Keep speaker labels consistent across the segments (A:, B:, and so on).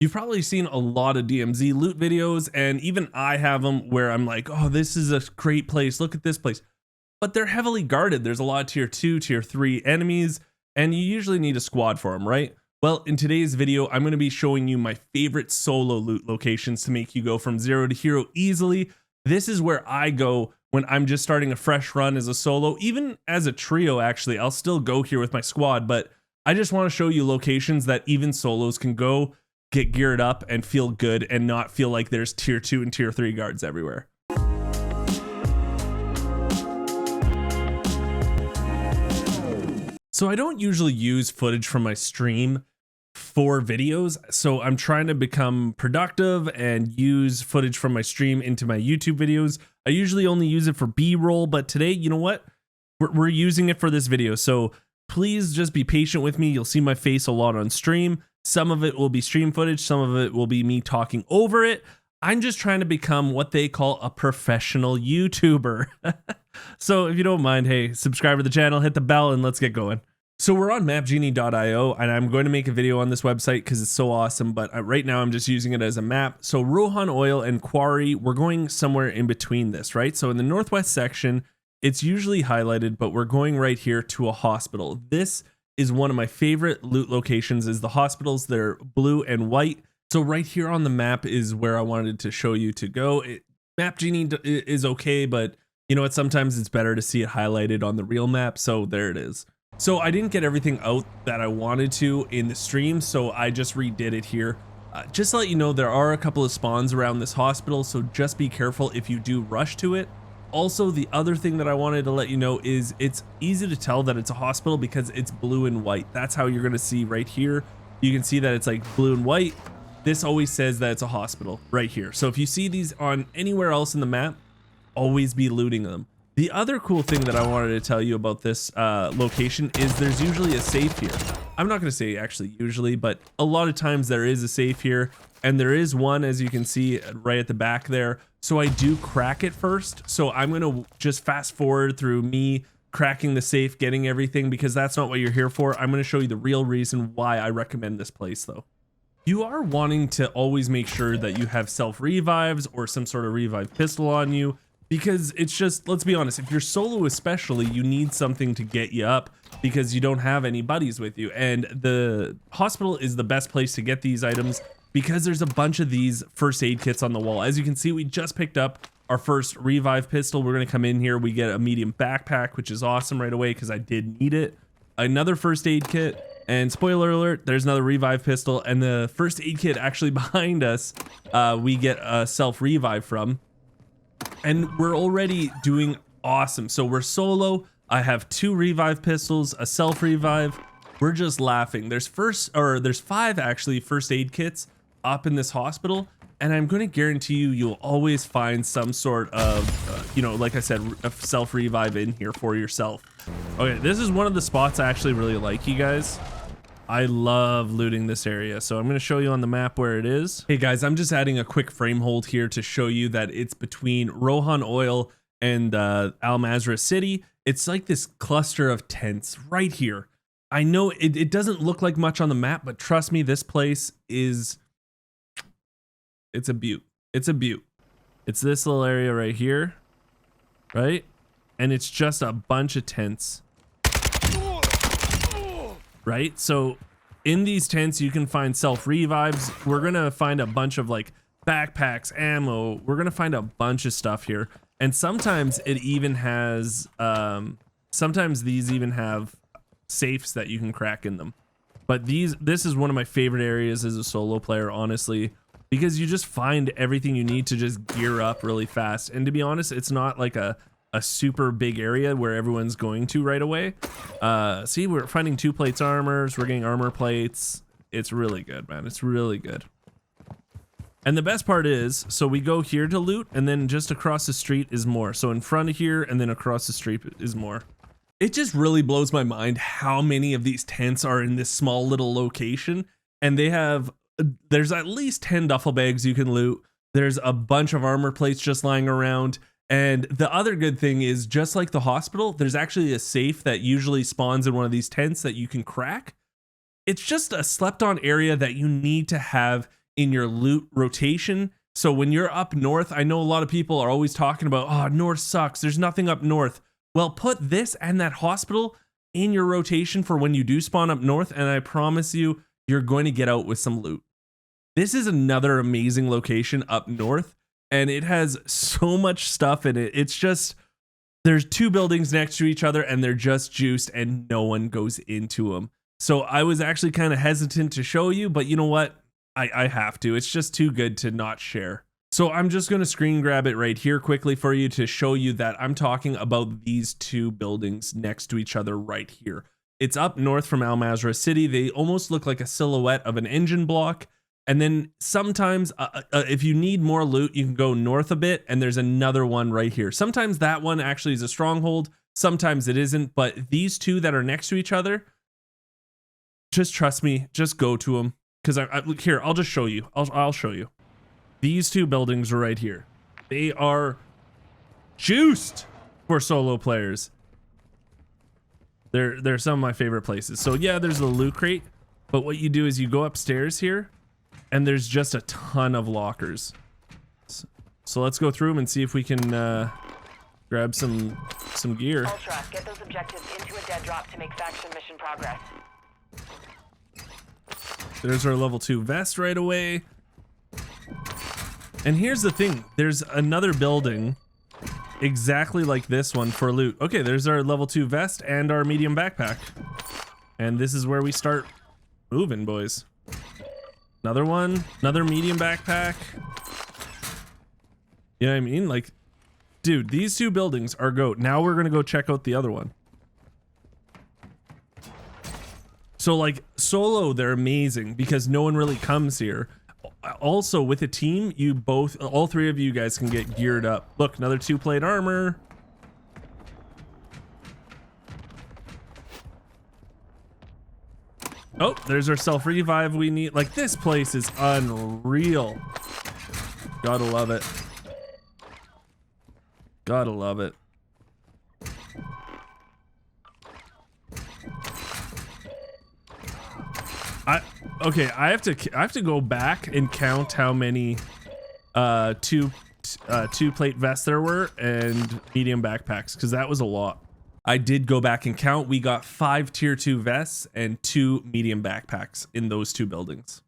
A: You've probably seen a lot of DMZ loot videos, and even I have them where I'm like, oh, this is a great place. Look at this place. But they're heavily guarded. There's a lot of tier 2, tier 3 enemies, and you usually need a squad for them, right? Well, in today's video, I'm going to be showing you my favorite solo loot locations to make you go from 0 to hero easily. This is where I go when I'm just starting a fresh run as a solo. Even as a trio, actually, I'll still go here with my squad, but I just want to show you locations that even solos can go, get geared up, and feel good and not feel like there's tier 2 and tier 3 guards everywhere. So I don't usually use footage from my stream for videos, so I'm trying to become productive and use footage from my stream into my YouTube videos. I usually only use it for B-roll, but today, you know what? We're using it for this video, so please just be patient with me. You'll see my face a lot on stream. Some of it will be stream footage, some of it will be me talking over it. I'm just trying to become what they call a professional YouTuber. So if you don't mind, hey, subscribe to the channel, hit the bell, and let's get going. So we're on mapgenie.io, and I'm going to make a video on this website because it's so awesome, but right now I'm just using it as a map. So Rohan Oil and Quarry, we're going somewhere in between this, right? So in the northwest section, it's usually highlighted, but we're going right here to a hospital. This is one of my favorite loot locations, is the hospitals. They're blue and white. So right here on the map is where I wanted to show you to go. Map Genie is okay, but you know what? Sometimes it's better to see it highlighted on the real map. So there it is. So I didn't get everything out that I wanted to in the stream, so I just redid it here. Just to let you know, there are a couple of spawns around this hospital, so just be careful if you do rush to it. Also, the other thing that I wanted to let you know is it's easy to tell that it's a hospital because it's blue and white. That's how you're going to see right here. You can see that it's like blue and white. This always says that it's a hospital right here. So if you see these on anywhere else in the map, always be looting them. The other cool thing that I wanted to tell you about this location is there's usually a safe here. I'm not going to say actually usually, but a lot of times there is a safe here, and there is one, as you can see right at the back there. So I do crack it first. So I'm going to just fast forward through me cracking the safe, getting everything, because that's not what you're here for. I'm going to show you the real reason why I recommend this place though. You are wanting to always make sure that you have self revives or some sort of revive pistol on you, because it's just, let's be honest, if you're solo especially, you need something to get you up because you don't have any buddies with you. And the hospital is the best place to get these items because there's a bunch of these first aid kits on the wall. As you can see, we just picked up our first revive pistol. We're going to come in here. We get a medium backpack, which is awesome right away because I did need it. Another first aid kit. And spoiler alert, there's another revive pistol. And the first aid kit actually behind us, we get a self revive from. And we're already doing awesome. So we're solo. I have 2 revive pistols, a self revive. We're just laughing. There's 5 actually first aid kits up in this hospital, and I'm going to guarantee you'll always find some sort of you know, like I said, a self revive in here for yourself. Okay, this is one of the spots I actually really like, you guys. I love looting this area, so I'm going to show you on the map where it is. Hey guys, I'm just adding a quick frame hold here to show you that it's between Rohan Oil and Al Mazrah City. It's like this cluster of tents right here. I know it doesn't look like much on the map, but trust me, this place is, it's a beaut. It's a beaut. It's this little area right here, right? And it's just a bunch of tents. Right, so in these tents you can find self revives. We're gonna find a bunch of like backpacks, ammo. We're gonna find a bunch of stuff here, and sometimes it even has sometimes these even have safes that you can crack in them. But this is one of my favorite areas as a solo player, honestly, because you just find everything you need to just gear up really fast. And to be honest, it's not like a super big area where everyone's going to right away. See, we're finding 2 plates armors. We're getting armor plates. It's really good, man. It's really good. And the best part is, so we go here to loot, and then just across the street is more. So in front of here and then across the street is more. It just really blows my mind how many of these tents are in this small little location. And they have, there's at least 10 duffel bags you can loot. There's a bunch of armor plates just lying around. And the other good thing is, just like the hospital, there's actually a safe that usually spawns in one of these tents that you can crack. It's just a slept on area that you need to have in your loot rotation. So when you're up north, I know a lot of people are always talking about, oh, north sucks, there's nothing up north. Well, put this and that hospital in your rotation for when you do spawn up north, and I promise you, you're going to get out with some loot. This is another amazing location up north, and it has so much stuff in it. It's just, there's 2 buildings next to each other and they're just juiced and no one goes into them. So I was actually kind of hesitant to show you, but you know what? I have to. It's just too good to not share. So I'm just going to screen grab it right here quickly for you to show you that I'm talking about these 2 buildings next to each other right here. It's up north from Al Mazrah City. They almost look like a silhouette of an engine block. And then sometimes if you need more loot, you can go north a bit, and there's another one right here. Sometimes that one actually is a stronghold. Sometimes it isn't, but these 2 that are next to each other, just trust me, just go to them. Because look here, I'll just show you. I'll show you. These 2 buildings are right here. They are juiced for solo players. They're some of my favorite places. So yeah, there's the loot crate, but what you do is you go upstairs here, and there's just a ton of lockers. So let's go through them and see if we can grab some gear.
B: Ultra, get those objectives into a dead drop to make faction mission progress.
A: There's our level 2 vest right away. And here's the thing, there's another building exactly like this one for loot. Okay, there's our level 2 vest and our medium backpack. And this is where we start moving, boys. Another one, another medium backpack. You know what I mean? Like, dude, these 2 buildings are GOAT. Now we're gonna go check out the other one. So like solo, they're amazing because no one really comes here. Also with a team, all 3 of you guys can get geared up. Look, another 2-plate armor. Oh, there's our self-revive we need. Like, this place is unreal. Gotta love it. Gotta love it. Okay, I have to go back and count how many two-plate vests there were and medium backpacks, because that was a lot. I did go back and count. We got 5 tier 2 vests and 2 medium backpacks in those 2 buildings.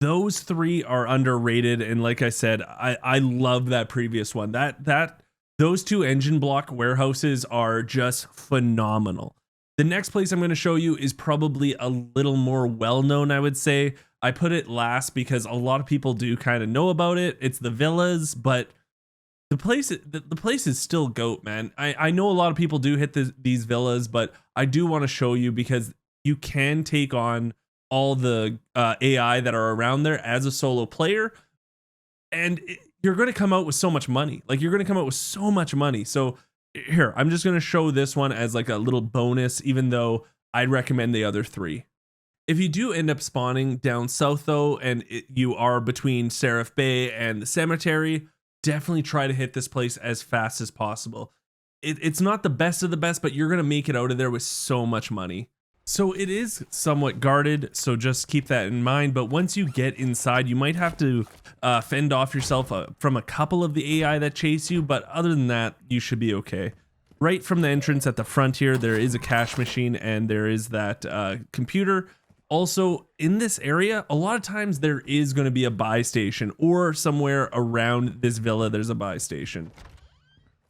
A: Those 3 are underrated, and like I said, I love that previous one. Those 2 engine block warehouses are just phenomenal. The next place I'm going to show you is probably a little more well-known, I would say. I put it last because a lot of people do kind of know about it. It's the villas, but the place is still GOAT, man. I know a lot of people do hit these villas, but I do want to show you because you can take on all the AI that are around there as a solo player, and you're going to come out with so much money. Like, you're going to come out with so much money. So here, I'm just going to show this one as like a little bonus, even though I'd recommend the other 3. If you do end up spawning down south though, and you are between Seraph Bay and the cemetery, definitely try to hit this place as fast as possible. It's not the best of the best, but you're going to make it out of there with so much money. So it is somewhat guarded, so just keep that in mind. But once you get inside, you might have to fend off yourself from a couple of the AI that chase you, but other than that, you should be okay. Right from the entrance at the front here, there is a cash machine and there is that computer. Also, in this area, a lot of times there is going to be a buy station, or somewhere around this villa there's a buy station.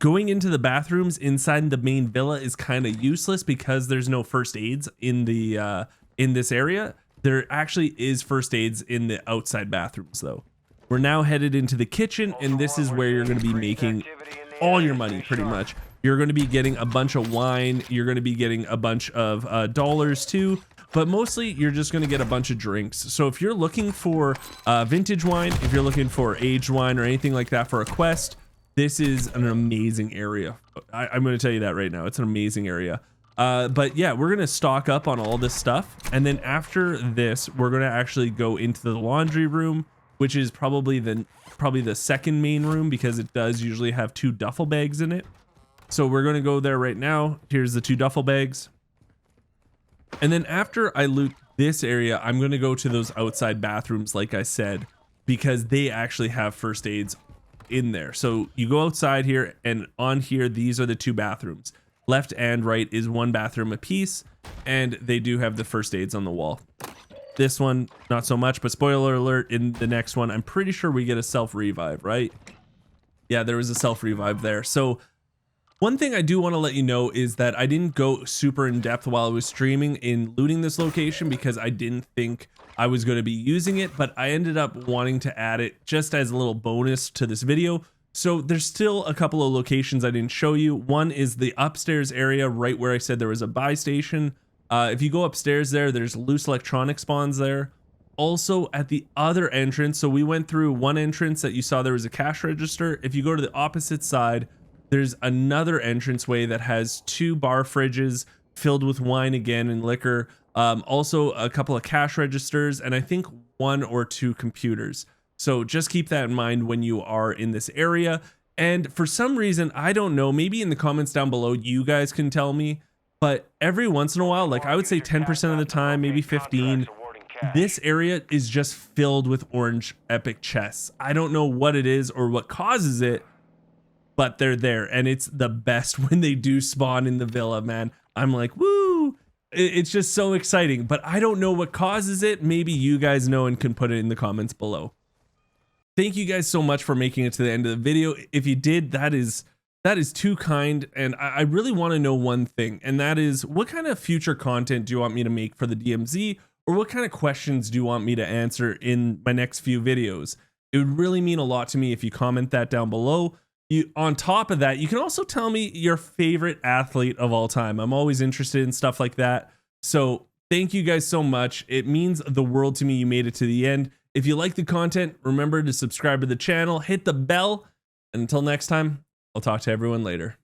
A: Going into the bathrooms inside the main villa is kind of useless because there's no first aids in this area. There actually is first aids in the outside bathrooms though. We're now headed into the kitchen, and this is where you're going to be making all your money pretty much. You're going to be getting a bunch of wine. You're going to be getting a bunch of dollars too, but mostly you're just going to get a bunch of drinks. So if you're looking for vintage wine, if you're looking for aged wine or anything like that for a quest, this is an amazing area. I'm going to tell you that right now. It's an amazing area. But yeah, we're going to stock up on all this stuff. And then after this, we're going to actually go into the laundry room, which is probably the second main room because it does usually have 2 duffel bags in it. So we're going to go there right now. Here's the 2 duffel bags. And then after I loot this area, I'm going to go to those outside bathrooms, like I said. because they actually have first aids in there. So you go outside here, and on here, these are the 2 bathrooms. Left and right is 1 bathroom apiece, and they do have the first aids on the wall. This one, not so much, but spoiler alert, in the next one, I'm pretty sure we get a self-revive, right? Yeah, there was a self-revive there. So one thing I do want to let you know is that I didn't go super in depth while I was streaming in looting this location because I didn't think I was going to be using it, but I ended up wanting to add it just as a little bonus to this video. So there's still a couple of locations I didn't show you. One is the upstairs area right where I said there was a buy station. If you go upstairs there's loose electronic spawns there. Also at the other entrance, so we went through one entrance that you saw there was a cash register. If you go to the opposite side, there's another entranceway that has 2 bar fridges filled with wine again and liquor. Also a couple of cash registers, and I think 1 or 2 computers. So just keep that in mind when you are in this area. And for some reason, I don't know, maybe in the comments down below, you guys can tell me, but every once in a while, like I would say 10% of the time, maybe 15, this area is just filled with orange epic chests. I don't know what it is or what causes it, but they're there, and it's the best when they do spawn in the villa, man. I'm like, woo! It's just so exciting, but I don't know what causes it. Maybe you guys know and can put it in the comments below. Thank you guys so much for making it to the end of the video. If you did, that is too kind, and I really want to know one thing, and that is, what kind of future content do you want me to make for the DMZ, or what kind of questions do you want me to answer in my next few videos? It would really mean a lot to me if you comment that down below. On top of that, you can also tell me your favorite athlete of all time. I'm always interested in stuff like that. So thank you guys so much. It means the world to me you made it to the end. If you like the content, remember to subscribe to the channel, hit the bell, and until next time, I'll talk to everyone later.